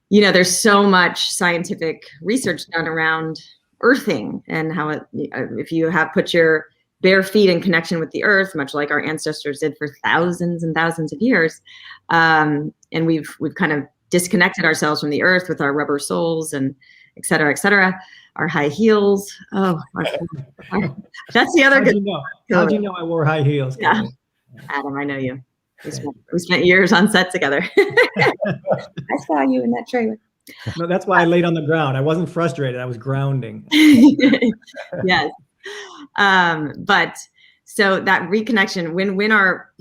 There's so much scientific research done around earthing and how if you have put your bare feet in connection with the earth, much like our ancestors did for thousands and thousands of years, and we've kind of disconnected ourselves from the earth with our rubber soles and et cetera, our high heels. Oh, that's the other How'd good. you know? How'd you know I wore high heels, Yeah. Kelly? Adam, I know you. We spent years on set together. I saw you in that trailer. No, that's why I laid on the ground. I wasn't frustrated. I was grounding. Yes. But so that reconnection, when our,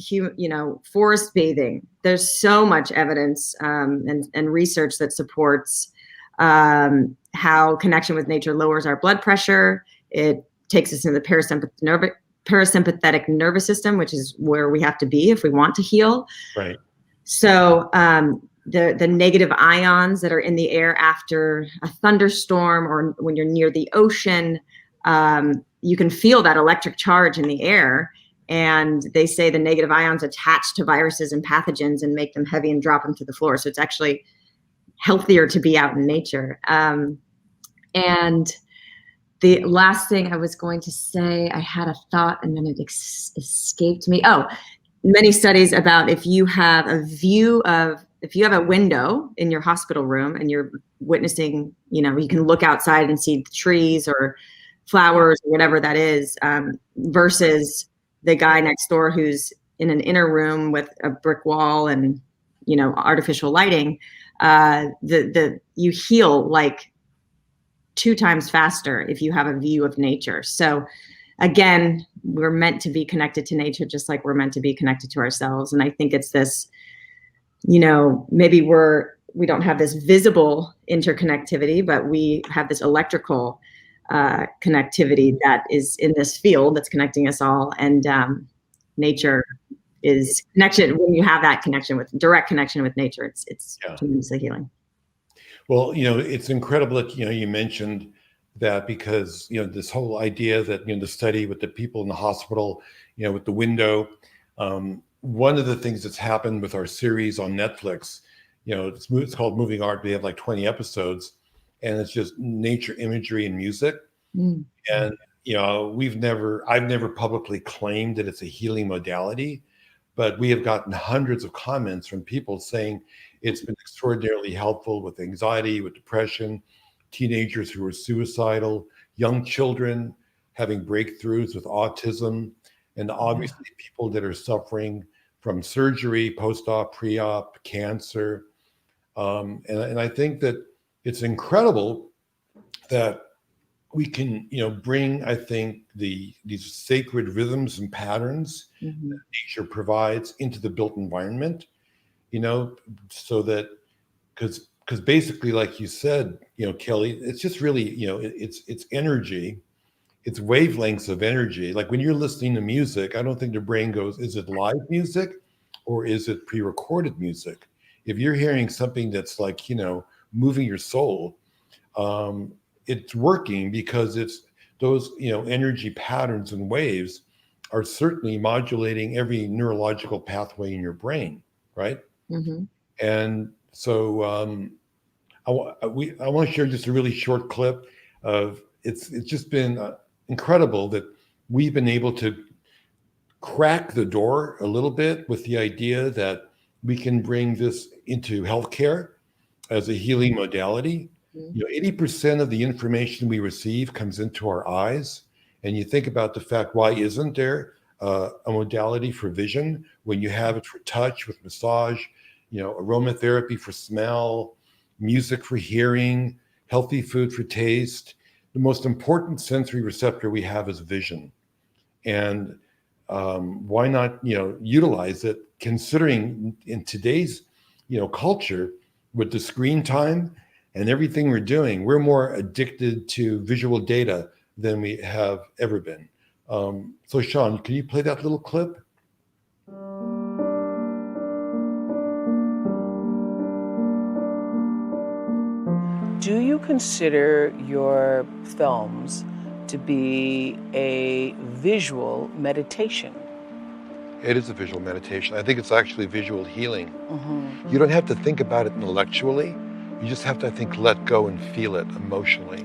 forest bathing, there's so much evidence and research that supports how connection with nature lowers our blood pressure. It takes us into the parasympathetic nervous system, which is where we have to be if we want to heal. Right. So the negative ions that are in the air after a thunderstorm or when you're near the ocean, you can feel that electric charge in the air. And they say the negative ions attach to viruses and pathogens and make them heavy and drop them to the floor. So it's actually healthier to be out in nature. And the last thing I was going to say, I had a thought and then it escaped me. Oh, many studies about if you have a window in your hospital room and you're witnessing, you can look outside and see the trees or flowers or whatever that is, versus the guy next door who's in an inner room with a brick wall and, artificial lighting, you heal like 2 times faster if you have a view of nature. So again, we're meant to be connected to nature just like we're meant to be connected to ourselves. And I think it's this, maybe we don't have this visible interconnectivity, but we have this electrical connectivity that is in this field that's connecting us all. And nature is connection. When you have that direct connection with nature, it's tremendously healing. Well, it's incredible that, you mentioned that because, this whole idea that, the study with the people in the hospital, with the window, one of the things that's happened with our series on Netflix, it's called Moving Art. We have like 20 episodes and it's just nature imagery and music. Mm. And, I've never publicly claimed that it's a healing modality, but we have gotten hundreds of comments from people saying it's been extraordinarily helpful with anxiety, with depression, teenagers who are suicidal, young children having breakthroughs with autism, and obviously people that are suffering from surgery, post-op, pre-op, cancer. And I think that it's incredible that we can, bring, I think, these sacred rhythms and patterns that nature provides into the built environment, so that, because basically, like you said, Kelly, it's just really, it's energy, it's wavelengths of energy. Like when you're listening to music, I don't think the brain goes, is it live music or is it pre-recorded music? If you're hearing something that's like, moving your soul, it's working because it's those, energy patterns and waves are certainly modulating every neurological pathway in your brain, right? Mm-hmm. And so I want to share just a really short clip of it's just been incredible that we've been able to crack the door a little bit with the idea that we can bring this into healthcare as a healing modality. 80% of the information we receive comes into our eyes. And you think about the fact, why isn't there a modality for vision when you have it for touch with massage, aromatherapy for smell, music for hearing, healthy food for taste? The most important sensory receptor we have is vision. And why not, utilize it, considering in today's, culture with the screen time and everything we're doing, we're more addicted to visual data than we have ever been. So Sean, can you play that little clip? Do you consider your films to be a visual meditation? It is a visual meditation. I think it's actually visual healing. Mm-hmm. You don't have to think about it intellectually. You just have to, I think, let go and feel it emotionally.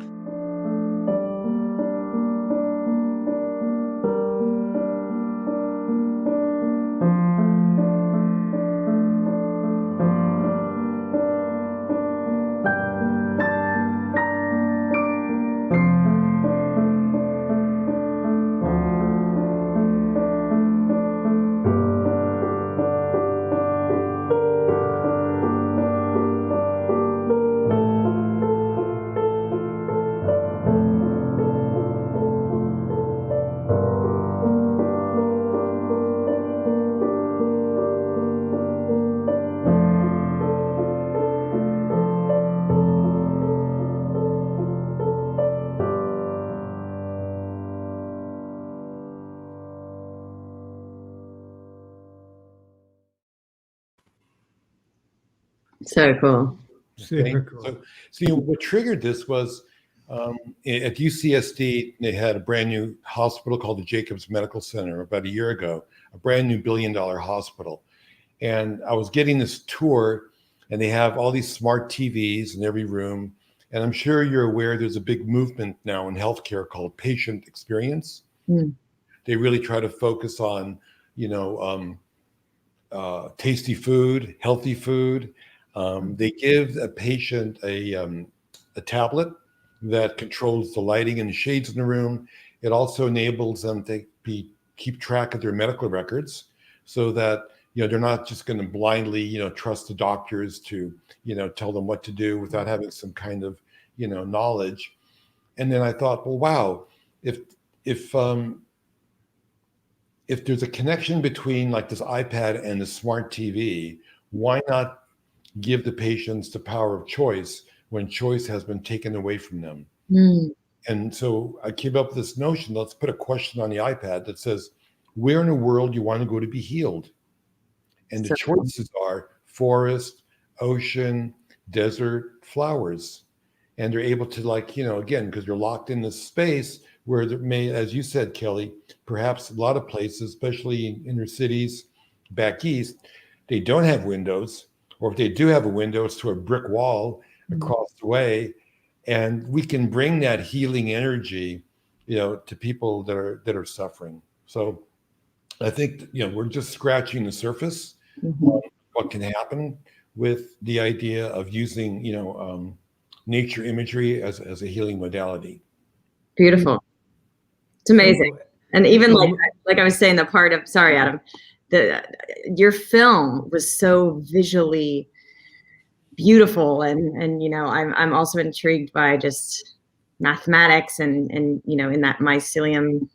So cool. Super cool. So what triggered this was at UCSD, they had a brand new hospital called the Jacobs Medical Center about a year ago, a brand new $1 billion hospital. And I was getting this tour, and they have all these smart TVs in every room. And I'm sure you're aware there's a big movement now in healthcare called patient experience. Mm. They really try to focus on, tasty food, healthy food. They give a patient a tablet that controls the lighting and the shades in the room. It also enables them to keep track of their medical records, so that they're not just going to blindly trust the doctors to tell them what to do without having some kind of knowledge. And then I thought, well, wow, if there's a connection between like this iPad and the smart TV, why not give the patients the power of choice when choice has been taken away from them? Mm. And so I came up with this notion, let's put a question on the iPad that says, where in the world do you want to go to be healed? And the choices are forest, ocean, desert, flowers. And they're able to again, because you're locked in this space where there may, as you said, Kelly, perhaps a lot of places, especially in inner cities back east, they don't have windows, or if they do have a window, it's to a brick wall across the way. And we can bring that healing energy, to people that are suffering. So I think, we're just scratching the surface on what can happen with the idea of using, nature imagery as a healing modality. Beautiful. It's amazing. And even like I was saying, the part of, sorry, Adam, your film was so visually beautiful. And I'm also intrigued by just mathematics and in that mycelium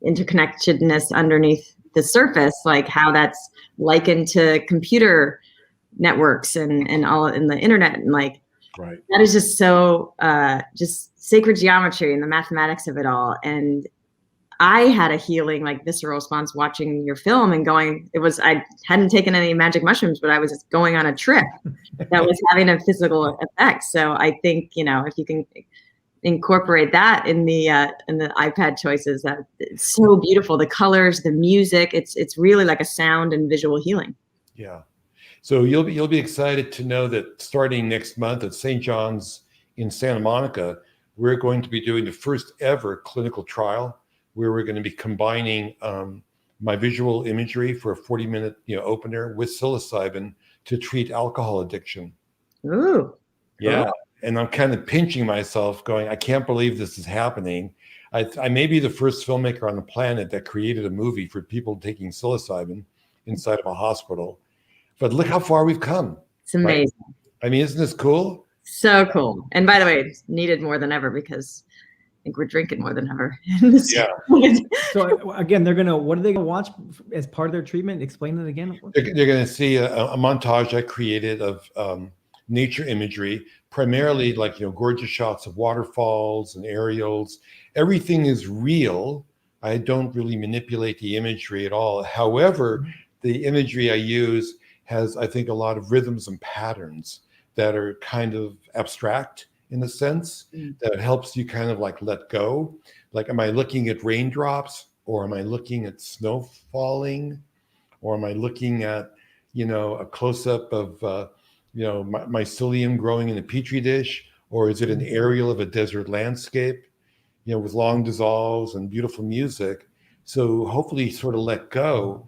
interconnectedness underneath the surface, like how that's likened to computer networks and all in the internet. And like, right. That is just so just sacred geometry and the mathematics of it all. And I had a healing, like visceral response watching your film and I hadn't taken any magic mushrooms, but I was just going on a trip that was having a physical effect. So I think, if you can incorporate that in the iPad choices, that it's so beautiful. The colors, the music, it's really like a sound and visual healing. Yeah. So you'll be excited to know that starting next month at St. John's in Santa Monica, we're going to be doing the first ever clinical trial where we're going to be combining my visual imagery for a 40-minute opener with psilocybin to treat alcohol addiction. Ooh. Yeah. Cool. And I'm kind of pinching myself going, I can't believe this is happening. I may be the first filmmaker on the planet that created a movie for people taking psilocybin inside of a hospital. But look how far we've come. It's amazing. Right? I mean, isn't this cool? So cool. And by the way, it's needed more than ever because I think we're drinking more than ever. Yeah. So again, what are they going to watch as part of their treatment? Explain it again. They're going to see a montage I created of nature imagery, primarily gorgeous shots of waterfalls and aerials. Everything is real. I don't really manipulate the imagery at all. However, the imagery I use has, I think, a lot of rhythms and patterns that are kind of abstract in a sense, that helps you kind of let go. Like, am I looking at raindrops, or am I looking at snow falling, or am I looking at, a close-up of, mycelium growing in a petri dish, or is it an aerial of a desert landscape, with long dissolves and beautiful music? So hopefully sort of let go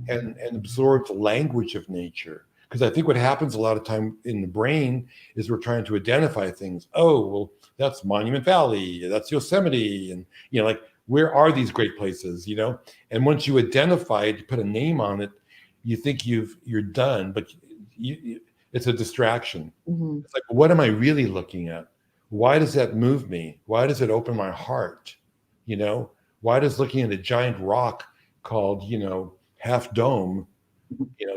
and absorb the language of nature. Because I think what happens a lot of time in the brain is we're trying to identify things. Oh, well, that's Monument Valley, that's Yosemite, and where are these great places? And once you identify it, you put a name on it, you think you're done, but it's a distraction. Mm-hmm. It's like, what am I really looking at? Why does that move me? Why does it open my heart? Why does looking at a giant rock called Half Dome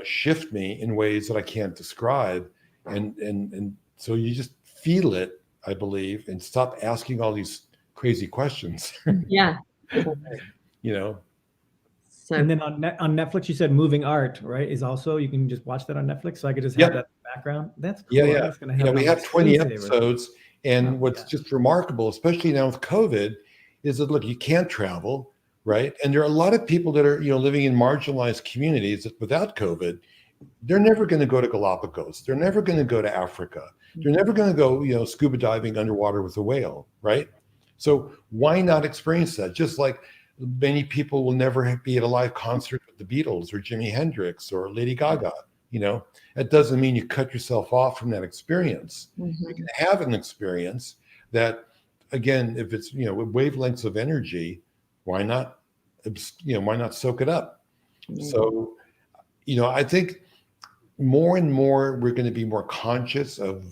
shift me in ways that I can't describe? And so you just feel it, I believe, and stop asking all these crazy questions. Yeah. So, and then on Netflix, you said Moving Art, right? Is also, you can just watch that on Netflix. So I could just have that background. That's cool. Yeah, I'm yeah. just gonna have it We on have my 20 screensaver. episodes. And Oh, what's yeah. just remarkable, especially now with COVID, is that, look, you can't travel, right? And there are a lot of people that are, living in marginalized communities that without COVID, they're never going to go to Galapagos. They're never going to go to Africa. They're never going to go, scuba diving underwater with a whale, right? So why not experience that? Just like many people will never be at a live concert with the Beatles or Jimi Hendrix or Lady Gaga. That doesn't mean you cut yourself off from that experience. You can have an experience that, again, if it's, with wavelengths of energy, why not, why not soak it up? So, I think more and more we're going to be more conscious of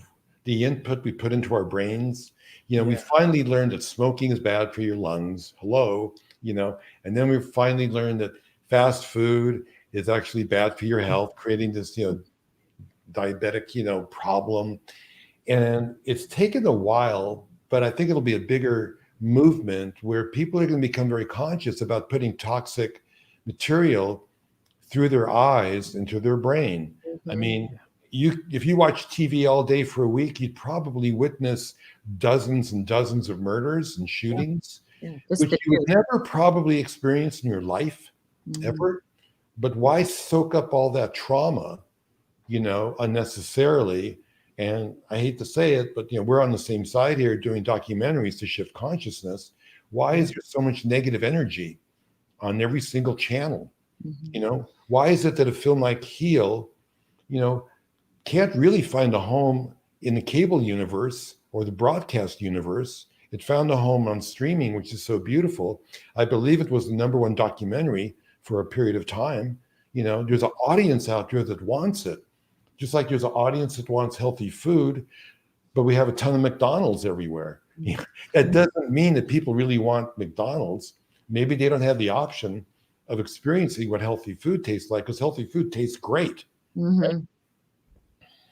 the input we put into our brains. We finally learned that smoking is bad for your lungs. Hello, and then we finally learned that fast food is actually bad for your health, creating this, diabetic, problem. And it's taken a while, but I think it'll be a bigger movement where people are going to become very conscious about putting toxic material through their eyes into their brain. I mean, if you watch TV all day for a week, you'd probably witness dozens and dozens of murders and shootings, which you would never probably experience in your life ever. But why soak up all that trauma, unnecessarily? And I hate to say it, but we're on the same side here doing documentaries to shift consciousness. Why is there so much negative energy on every single channel? Why is it that a film like Heal, can't really find a home in the cable universe or the broadcast universe? It found a home on streaming, which is so beautiful. I believe it was the #1 documentary for a period of time. There's an audience out there that wants it. Just like there's an audience that wants healthy food, but we have a ton of McDonald's everywhere. That doesn't mean that people really want McDonald's. Maybe they don't have the option of experiencing what healthy food tastes like, because healthy food tastes great. Right?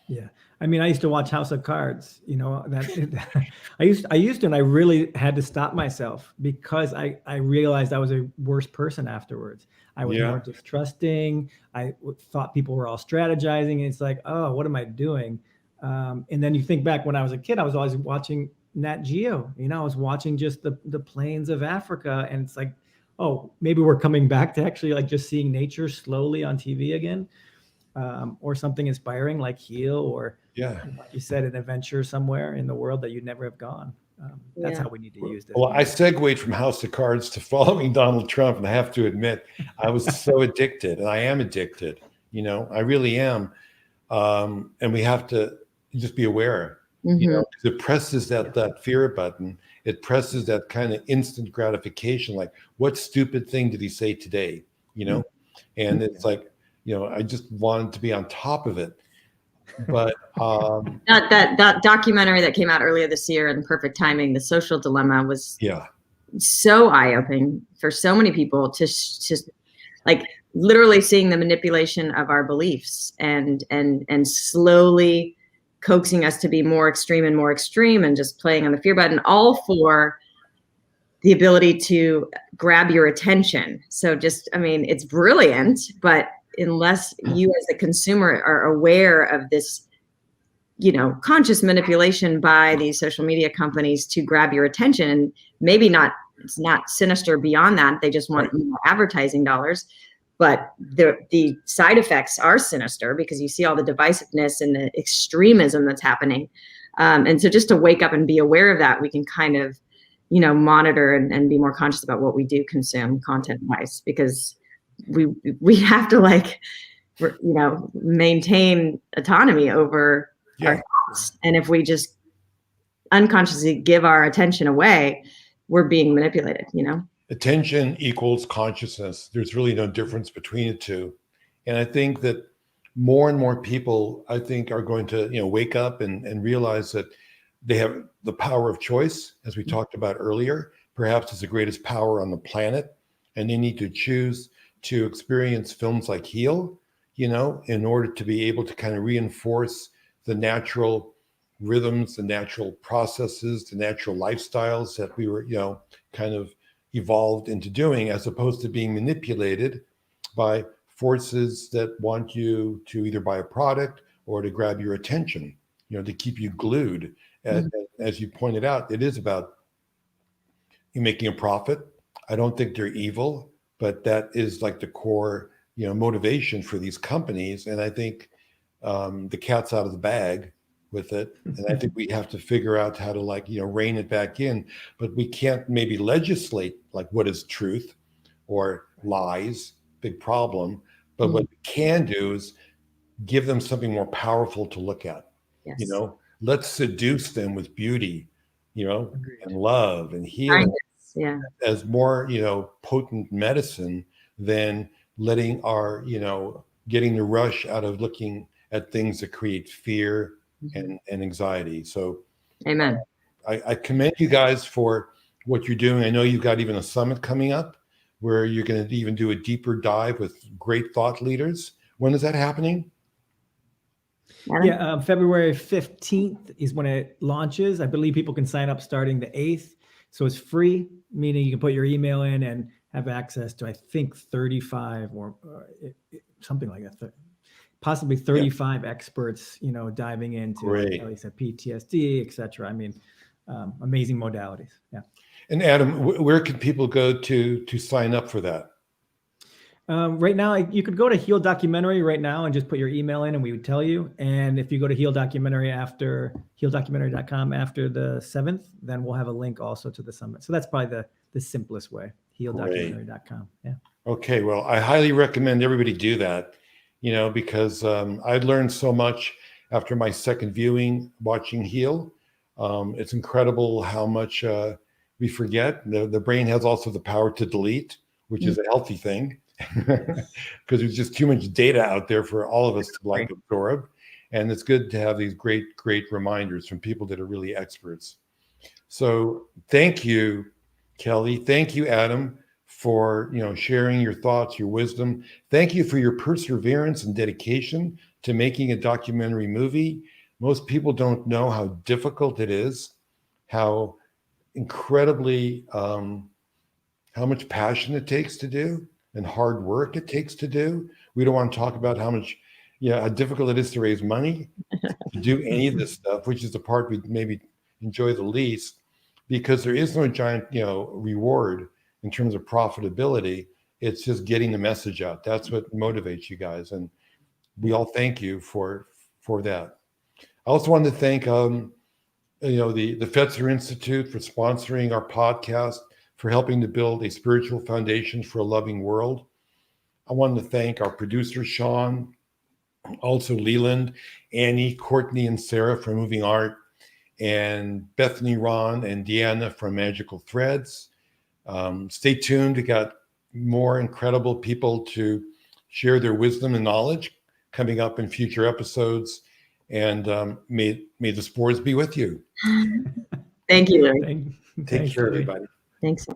Yeah. I mean, I used to watch House of Cards, I used to, and I really had to stop myself because I realized I was a worse person afterwards. I was more distrusting. I thought people were all strategizing. And it's like, oh, what am I doing? And then you think back when I was a kid, I was always watching Nat Geo, I was watching just the plains of Africa. And it's like, oh, maybe we're coming back to actually like just seeing nature slowly on TV again. Or something inspiring like Heal, or like you said, an adventure somewhere in the world that you'd never have gone. That's how we need to use this. Well, I segued from House of Cards to following Donald Trump, and I have to admit, I was so addicted, and I am addicted. I really am. And we have to just be aware. Because it presses that fear button. It presses that kind of instant gratification, like, what stupid thing did he say today? And it's like, I just wanted to be on top of it. But that documentary that came out earlier this year, in perfect timing, The Social Dilemma, was so eye-opening for so many people to like literally seeing the manipulation of our beliefs and slowly coaxing us to be more extreme and just playing on the fear button, all for the ability to grab your attention. So it's brilliant, but unless you as a consumer are aware of this, conscious manipulation by these social media companies to grab your attention, and maybe it's not sinister beyond that. They just want more advertising dollars, but the side effects are sinister because you see all the divisiveness and the extremism that's happening. And so just to wake up and be aware of that, we can kind of, monitor and be more conscious about what we do consume content wise, because we have to maintain autonomy over our thoughts. And if we just unconsciously give our attention away, we're being manipulated, Attention equals consciousness. There's really no difference between the two. And I think that more and more people, are going to, wake up and realize that they have the power of choice, as we talked about earlier. Perhaps it's the greatest power on the planet, and they need to choose to experience films like Heal, in order to be able to kind of reinforce the natural rhythms, the natural processes, the natural lifestyles that we were, kind of evolved into doing, as opposed to being manipulated by forces that want you to either buy a product or to grab your attention, to keep you glued. As you pointed out, it is about you making a profit. I don't think they're evil, but that is like the core, motivation for these companies. And I think the cat's out of the bag with it. And I think we have to figure out how to rein it back in, but we can't maybe legislate like what is truth or lies, big problem. But what we can do is give them something more powerful to look at. Yes. Let's seduce them with beauty, and love and healing as more, potent medicine than letting our, getting the rush out of looking at things that create fear and anxiety. So amen. I commend you guys for what you're doing. I know you've got even a summit coming up where you're going to even do a deeper dive with great thought leaders. When is that happening? Yeah, February 15th is when it launches. I believe people can sign up starting the 8th. So it's free, meaning you can put your email in and have access to, I think, 35 or something like that. Possibly 35 experts, diving into, at least a PTSD, et cetera. I mean, amazing modalities. Yeah. And Adam, where can people go to sign up for that? Right now, you could go to Heal Documentary right now and just put your email in and we would tell you. And if you go to Heal Documentary after healdocumentary.com after the 7th, then we'll have a link also to the summit. So that's probably the simplest way, healdocumentary.com. Yeah. Okay. Well, I highly recommend everybody do that, because I learned so much after my second viewing, watching Heal. It's incredible how much we forget. The brain has also the power to delete, which is a healthy thing. Because there's just too much data out there for all of us to absorb, and it's good to have these great reminders from people that are really experts. So thank you, Kelly. Thank you, Adam, for sharing your thoughts, your wisdom. Thank you for your perseverance and dedication to making a documentary movie. Most people don't know how difficult it is, how incredibly how much passion it takes to do and hard work it takes to do. We don't want to talk about how difficult it is to raise money to do any of this stuff, which is the part we maybe enjoy the least, because there is no giant, reward in terms of profitability. It's just getting the message out. That's what motivates you guys. And we all thank you for that. I also wanted to thank, the Fetzer Institute for sponsoring our podcast, for helping to build a spiritual foundation for a loving world. I wanted to thank our producer, Sean, also Leland, Annie, Courtney, and Sarah from Moving Art, and Bethany, Ron, and Deanna from Magical Threads. Stay tuned. We got more incredible people to share their wisdom and knowledge coming up in future episodes. And may the spores be with you. Thank you, Louie. Take care, everybody. Thanks.